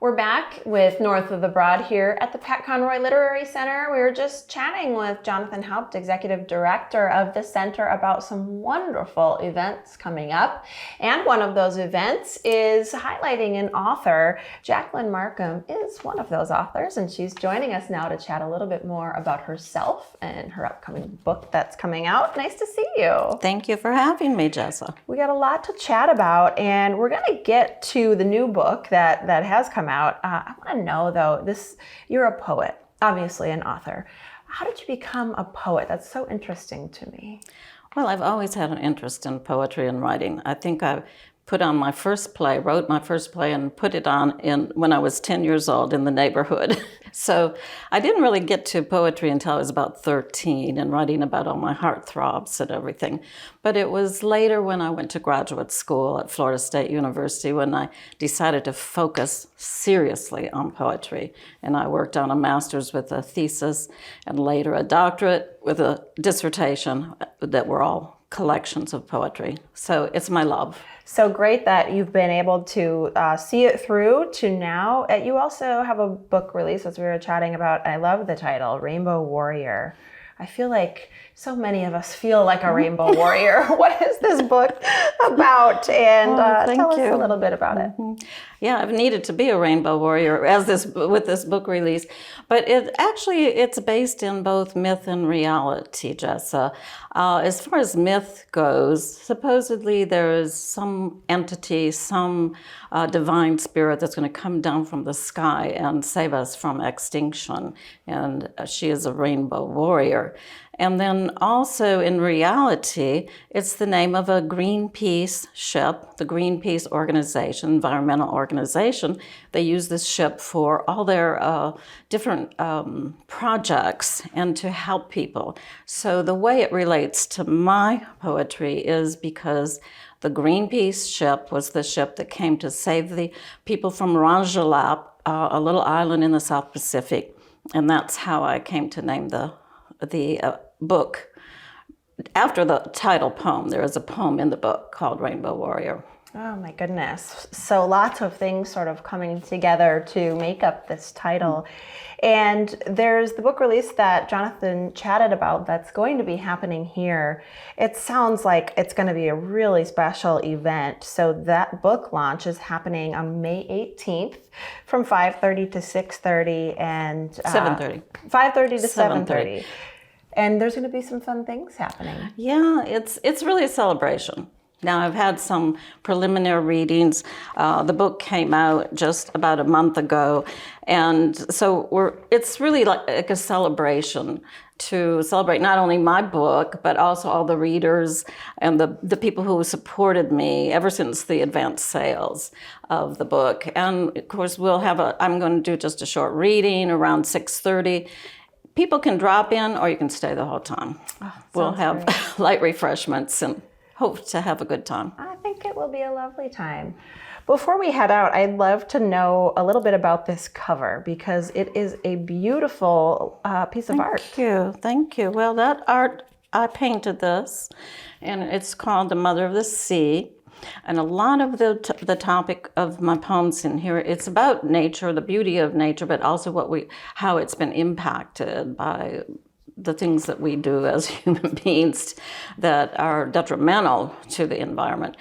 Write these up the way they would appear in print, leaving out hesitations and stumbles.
We're back with North of the Broad here at the Pat Conroy Literary Center. We were just chatting with Jonathan Haupt, Executive Director of the Center, about some wonderful events coming up. And one of those events is highlighting an author. Jacquelyn Markham is one of those authors, and she's joining us now to chat a little bit more about herself and her upcoming book that's coming out. Nice to see you. Thank you for having me, Jessa. We got a lot to chat about, and we're going to get to the new book that has come out. I want to know, though, you're a poet, obviously an author. How did you become a poet? That's so interesting to me. Well, I've always had an interest in poetry and writing. I think I wrote my first play and put it on when I was 10 years old in the neighborhood. So I didn't really get to poetry until I was about 13 and writing about all my heartthrobs and everything. But it was later when I went to graduate school at Florida State University when I decided to focus seriously on poetry. And I worked on a master's with a thesis and later a doctorate with a dissertation that were all collections of poetry. So it's my love. So great that you've been able to see it through to now. You also have a book release, as we were chatting about. I love the title, Rainbow Warrior. I feel like so many of us feel like a rainbow warrior. What is this book about? And tell us a little bit about it. Yeah, I've needed to be a rainbow warrior with this book release. But it's based in both myth and reality, Jessa. As far as myth goes, supposedly there is some entity, some divine spirit that's going to come down from the sky and save us from extinction. And she is a rainbow warrior. And then also in reality, it's the name of a Greenpeace ship, the Greenpeace organization, environmental organization. They use this ship for all their different projects and to help people. So the way it relates to my poetry is because the Greenpeace ship was the ship that came to save the people from Ranjalap, a little island in the South Pacific. And that's how I came to name the book after the title poem. There is a poem in the book called Rainbow Warrior. Oh my goodness. So lots of things sort of coming together to make up this title. And there's the book release that Jonathan chatted about that's going to be happening here. It sounds like it's going to be a really special event. So that book launch is happening on May 18th from 5:30 to 6:30 and 7:30. 5:30 to 7:30. And there's going to be some fun things happening. Yeah, it's really a celebration. Now, I've had some preliminary readings. The book came out just about a month ago. And so it's really like a celebration to celebrate not only my book, but also all the readers and the people who supported me ever since the advanced sales of the book. And of course, I'm going to do just a short reading around 6:30. People can drop in or you can stay the whole time. We'll have light refreshments and hope to have a good time. I think it will be a lovely time. Before we head out, I'd love to know a little bit about this cover because it is a beautiful piece of art. Thank you. Well, that art, I painted this, and it's called The Mother of the Sea. And a lot of the topic of my poems in here, it's about nature, the beauty of nature, but also how it's been impacted by the things that we do as human beings that are detrimental to the environment.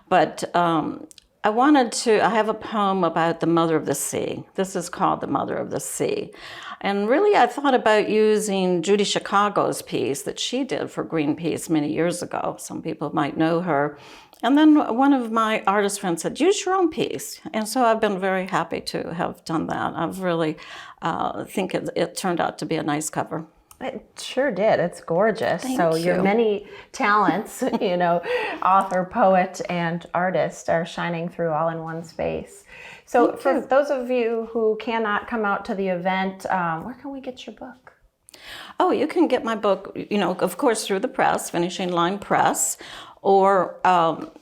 But I have a poem about the Mother of the Sea. This is called The Mother of the Sea. And really, I thought about using Judy Chicago's piece that she did for Greenpeace many years ago. Some people might know her. And then one of my artist friends said, use your own piece. And so I've been very happy to have done that. I've really think it turned out to be a nice cover. It sure did. It's gorgeous. Thank so you. Your many talents, author, poet, and artist are shining through all in one space. So for those of you who cannot come out to the event, where can we get your book? Oh, you can get my book, of course, through the press, Finishing Line Press, or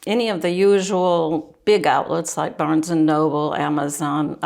any of the usual big outlets like Barnes & Noble, Amazon,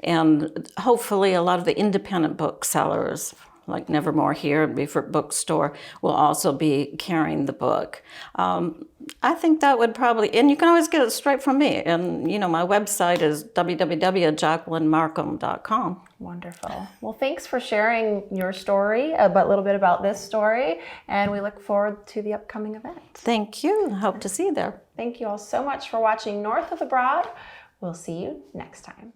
and hopefully a lot of the independent booksellers like Nevermore here and Beaufort Bookstore, will also be carrying the book. I think that would probably, and you can always get it straight from me. And, you know, my website is www.jacquelynmarkham.com. Wonderful. Well, thanks for sharing your story, a little bit about this story, and we look forward to the upcoming event. Thank you. Hope to see you there. Thank you all so much for watching North of the Broad. We'll see you next time.